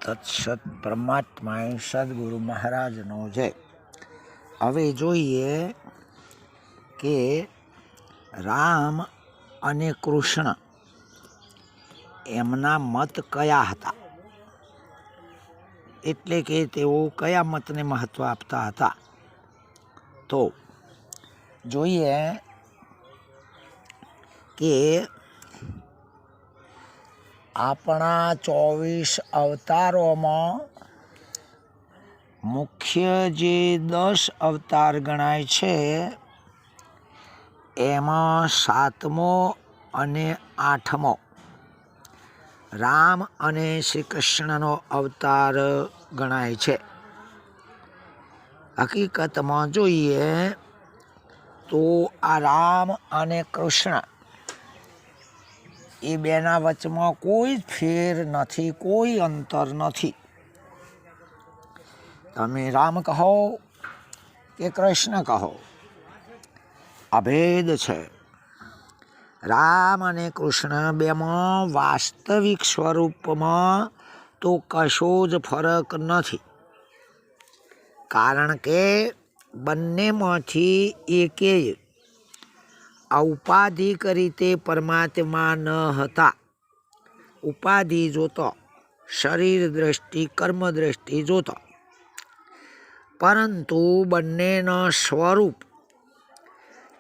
તત્સત પરમાત્માએ સદગુરુ મહારાજનો જય. હવે જોઈએ કે રામ અને કૃષ્ણ એમના મત કયા હતા, એટલે કે તેઓ કયા મતને મહત્ત્વ આપતા હતા. તો જોઈએ કે આપણા 24 અવતારોમાં મુખ્ય જે 10 અવતાર ગણાય છે એમાં 7મો અને 8મો રામ અને શ્રી કૃષ્ણનો અવતાર ગણાય છે. હકીકતમાં જોઈએ તો આ રામ અને કૃષ્ણ એ બેના વચમાં કોઈ ફેર નથી, કોઈ અંતર નથી. તમે રામ કહો કે કૃષ્ણ કહો, અભેદ છે. રામ અને કૃષ્ણ બેમાં વાસ્તવિક સ્વરૂપમાં તો કશો જ ફરક નથી, કારણ કે બંનેમાંથી એકેય ઔપાધિક રીતે પરમાત્મા ન હતા. ઉપાધિ જોતો, શરીર દ્રષ્ટિ, કર્મ દ્રષ્ટિ જોતો, પરંતુ બંનેનો સ્વરૂપ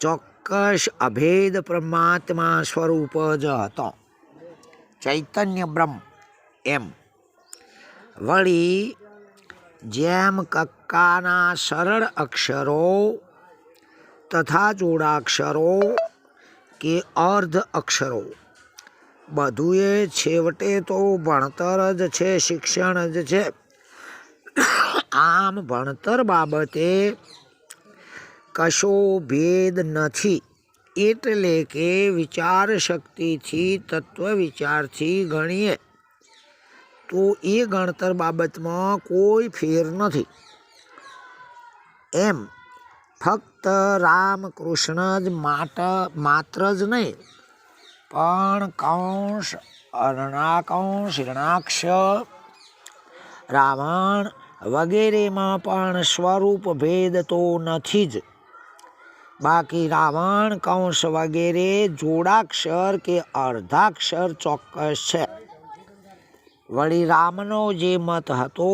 ચોક્કસ અભેદ પરમાત્મા સ્વરૂપ જ હતો, ચૈતન્ય બ્રહ્મ. એમ વળી જેમ કક્કાના સરળ અક્ષરો તથા જોડાક્ષરો કે અર્ધ અક્ષરો બધુંએ છેવટે તો ભણતર જ છે, શિક્ષણ જ છે. આમ ભણતર બાબતે કશો ભેદ નથી, એટલે કે વિચાર શક્તિથી, તત્વ વિચારથી ગણીએ તો એ ગણતર બાબતમાં કોઈ ફેર નથી. એમ ફક્ત રામ કૃષ્ણ જ માત્ર જ નહીં, પણ કંસ, અરણાકંસ, હિરણાક્ષ, રાવણ વગેરેમાં પણ સ્વરૂપ ભેદ તો નથી જ. બાકી રાવણ, કંસ વગેરે જોડાક્ષર કે અર્ધાક્ષર ચોક્કસ છે. વળી રામનો જે મત હતો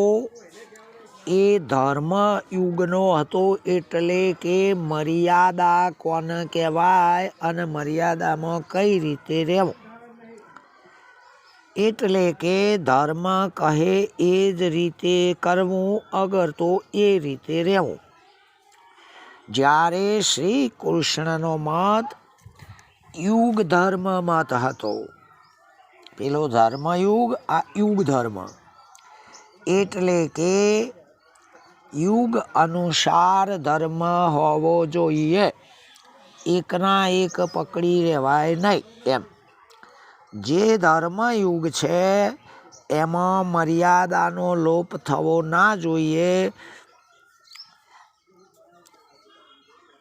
એ ધર્મ યુગનો હતો, એટલે કે મર્યાદા કોને કહેવાય અને મર્યાદામાં કઈ રીતે રહેવું, એટલે કે ધર્મ કહે એ જ રીતે કરવું, અગર તો એ રીતે રહેવું. જ્યારે શ્રી કૃષ્ણનો મત યુગ ધર્મ મત હતો, પેલો ધર્મયુગ, આ યુગ ધર્મ, એટલે કે યુગ અનુસાર ધર્મ હોવો જોઈએ, એકના એક પકડી રહેવાય નહીં. એમ જે ધર્મયુગ છે એમાં મર્યાદાનો લોપ થવો ના જોઈએ,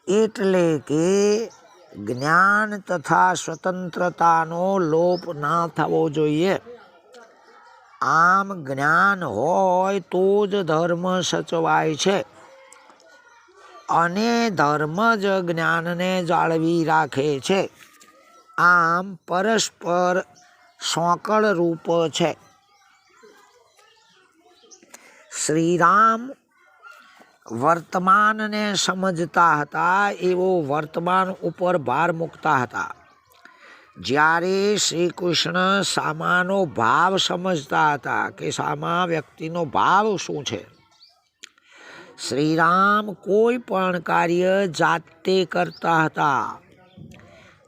એટલે કે જ્ઞાન તથા સ્વતંત્રતાનો લોપ ના થવો જોઈએ. આમ જ્ઞાન હોય તો જ ધર્મ સચવાય છે, અને ધર્મ જ જ્ઞાનને જાળવી રાખે છે. આમ પરસ્પર સોંકળ રૂપ છે. શ્રીરામ વર્તમાનને સમજતા હતા, એવો વર્તમાન ઉપર ભાર મૂકતા હતા, જ્યારે શ્રી કૃષ્ણ સામાનો ભાવ સમજતા હતા કે સામા વ્યક્તિનો ભાવ શું છે. શ્રીરામ કોઈ પણ કાર્ય જાતે કરતા હતા,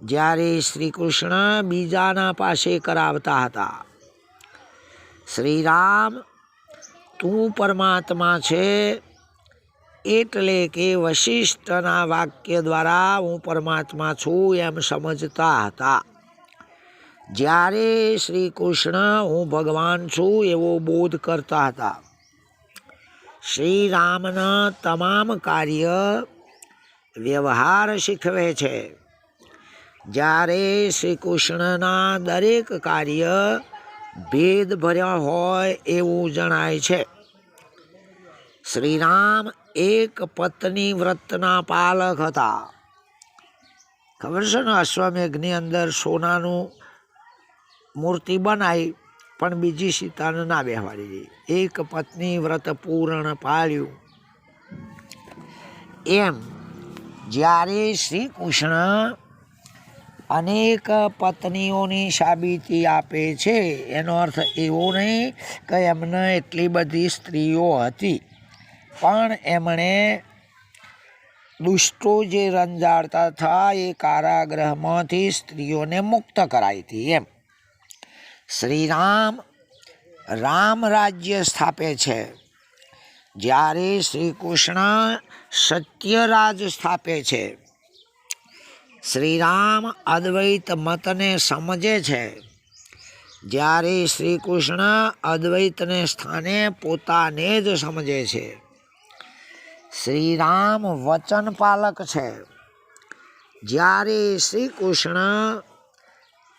જ્યારે શ્રી કૃષ્ણ બીજાના પાસે કરાવતા હતા. શ્રીરામ તું પરમાત્મા છે, એટલે કે વશિષ્ઠના વાક્ય દ્વારા હું પરમાત્મા છું એમ સમજતા હતા, જ્યારે શ્રી કૃષ્ણ હું ભગવાન છું એવો બોધ કરતા હતા. શ્રી રામના તમામ કાર્ય વ્યવહાર શીખવે છે, જ્યારે શ્રી કૃષ્ણના દરેક કાર્ય ભેદ ભર્યા હોય એવું જણાય છે. શ્રીરામ એક પત્ની વ્રતના પાલક હતા. ખબર છે ને, અશ્વમેઘની અંદર સોનાનું મૂર્તિ બનાવી પણ બીજી સીતાને ના બેહવાડી દઈ. એક પત્ની વ્રત પૂર્ણ પાળ્યું. એમ જ્યારે શ્રી કૃષ્ણ અનેક પત્નીઓની સાબિતી આપે છે, એનો અર્થ એવો નહીં કે એમને એટલી બધી સ્ત્રીઓ હતી, પણ એમણે દુષ્ટો જે રંજાડતા હતા એ કારાગૃહમાંથી સ્ત્રીઓને મુક્ત કરાવી હતી. એમ શ્રીરામ રામ રાજ્ય સ્થાપે છે, જ્યારે શ્રી કૃષ્ણ સત્યરાજ સ્થાપે છે. શ્રીરામ અદ્વૈત મતને સમજે છે, જ્યારે શ્રી કૃષ્ણ અદ્વૈતને સ્થાને પોતાને જ સમજે છે. શ્રીરામ વચન પાલક છે, જ્યારે શ્રી કૃષ્ણ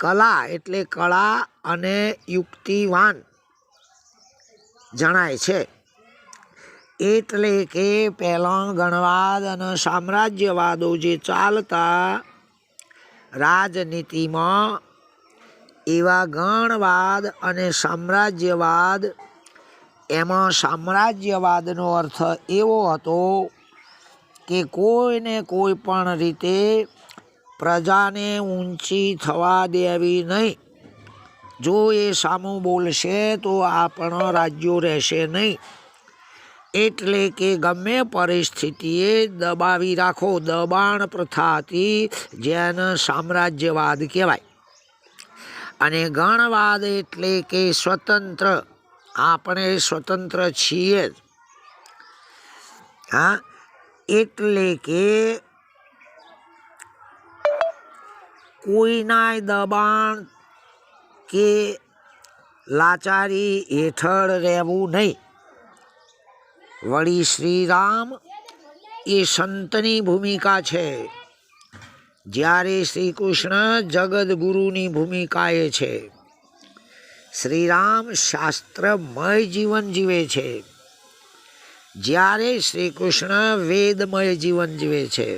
કલા એટલે કળા અને યુક્તિવાન જણાય છે. એટલે કે પહેલાં ગણવાદ અને સામ્રાજ્યવાદો જે ચાલતા રાજનીતિમાં, એવા ગણવાદ અને સામ્રાજ્યવાદ, એમાં સામ્રાજ્યવાદનો અર્થ એવો હતો કે કોઈને કોઈ પણ રીતે પ્રજાને ઊંચી થવા દેવી નહીં. જો એ સામું બોલશે તો આપણા રાજ્યો રહેશે નહીં. એટલે કે ગમે પરિસ્થિતિએ દબાવી રાખો, દબાણ પ્રથા હતી, જેને સામ્રાજ્યવાદ કહેવાય. અને ગણવાદ એટલે કે સ્વતંત્ર, આપણે સ્વતંત્ર છીએ. હા, એટલે કે કોઈના દબાણ કે લાચારી હેઠળ રહેવું નહીં. વળી શ્રીરામ એ સંતની ભૂમિકા છે, જ્યારે શ્રી કૃષ્ણ જગદગુરુની ભૂમિકાએ છે. શ્રીરામ શાસ્ત્રમય જીવન જીવે છે, જ્યારે શ્રી કૃષ્ણ વેદમય જીવન જીવે છે.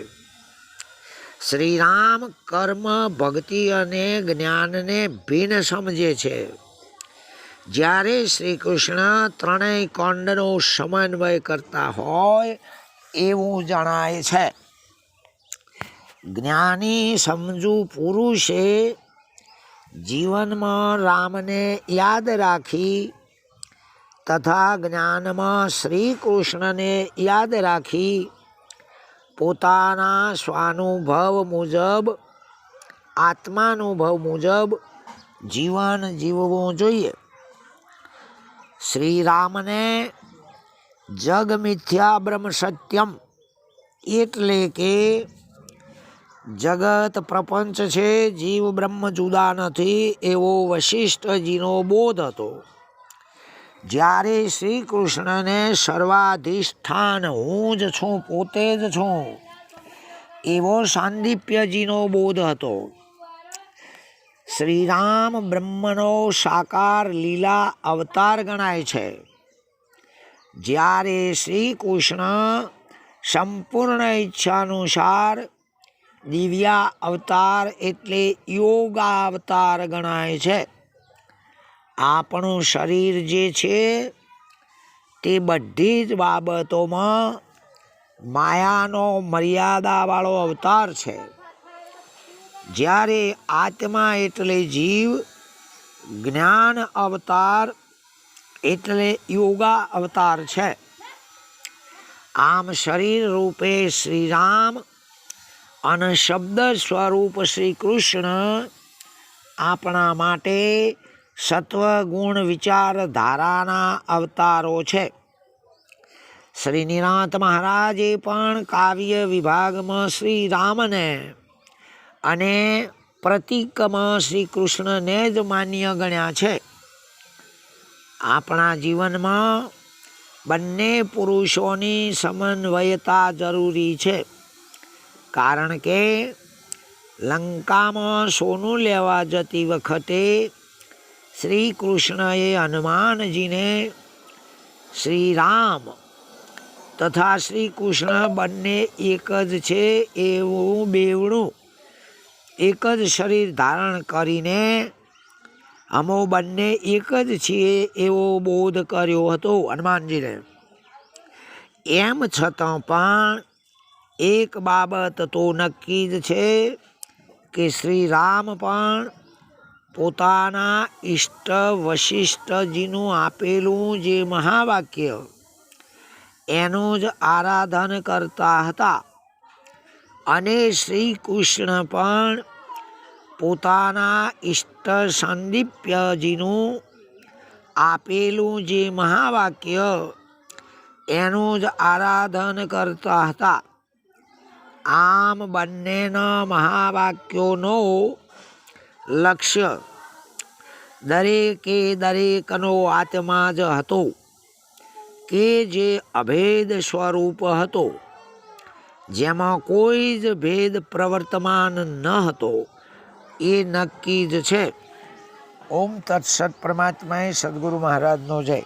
શ્રીરામ કર્મ, ભક્તિ અને જ્ઞાનને ભિન્ન સમજે છે, જ્યારે શ્રી કૃષ્ણ ત્રણેય કાંડનો સમન્વય કરતા હોય એવું જણાય છે. જ્ઞાની સમજુ પુરુષે જીવનમાં રામને યાદ રાખી તથા જ્ઞાનમાં શ્રી કૃષ્ણને યાદ રાખી પોતાના સ્વાનુભવ મુજબ, આત્માનુભવ મુજબ જીવન જીવવું જોઈએ. શ્રીરામને જગ મિથ્યા બ્રહ્મ સત્યમ એટલે કે જગત પ્રપંચ છે, જીવ બ્રહ્મ જુદા નથી, એવો વશિષ્ઠજીનો બોધ હતો. જ્યારે શ્રી કૃષ્ણને સર્વાધિષ્ઠાન હું જ છું, પોતે જ છું, એવો સાંદીપ્યજીનો બોધ હતો. શ્રીરામ બ્રહ્મનો સાકાર લીલા અવતાર ગણાય છે, જ્યારે શ્રી કૃષ્ણ સંપૂર્ણ ઈચ્છાનુસાર દિવ્યા અવતાર એટલે યોગા અવતાર ગણાય છે. આપણું શરીર જે છે તે બધી જ બાબતોમાં માયાનો મર્યાદાવાળો અવતાર છે, જ્યારે આત્મા એટલે જીવ, જ્ઞાન અવતાર એટલે યોગા અવતાર છે. આમ શરીર રૂપે શ્રીરામ અને શબ્દ સ્વરૂપ શ્રી કૃષ્ણ આપણા માટે સત્વ ગુણ વિચારધારાના અવતારો છે. શ્રી નિરાંત મહારાજે પણ કાવ્ય વિભાગમાં શ્રી રામને અને પ્રતીકમાં શ્રી કૃષ્ણને જ માન્ય ગણ્યા છે. આપણા જીવનમાં બંને પુરુષોની સમન્વયતા જરૂરી છે, કારણ કે લંકામાં સોનું લેવા જતી વખતે શ્રી કૃષ્ણએ હનુમાનજીને શ્રી રામ તથા શ્રી કૃષ્ણ બંને એક જ છે એવું બેવડું એક જ શરીર ધારણ કરીને અમો બંને એક જ છીએ એવો બોધ કર્યો હતો હનુમાનજીને. એમ છતાં પણ એક બાબત તો નક્કી જ છે કે શ્રી રામ પણ પોતાના ઈષ્ટ વશિષ્ઠજીનું આપેલું જે મહાવાક્ય એનું જ આરાધન કરતા હતા અને શ્રી કૃષ્ણ પણ પોતાના ઈષ્ટ સંદીપ્યજીનું આપેલું જે મહાવાક્ય એનું જ આરાધન કરતા હતા. આમ બંનેના મહાવાક્યોનો લક્ષ્ય દરેકે દરેકનો આત્મા જ હતો કે જે અભેદ સ્વરૂપ હતો, જેમાં કોઈ જ ભેદ પ્રવર્તમાન ન હતો એ નક્કી જ છે. ઓમ તત્સત. પરમાત્માએ સદગુરુ મહારાજનો જય.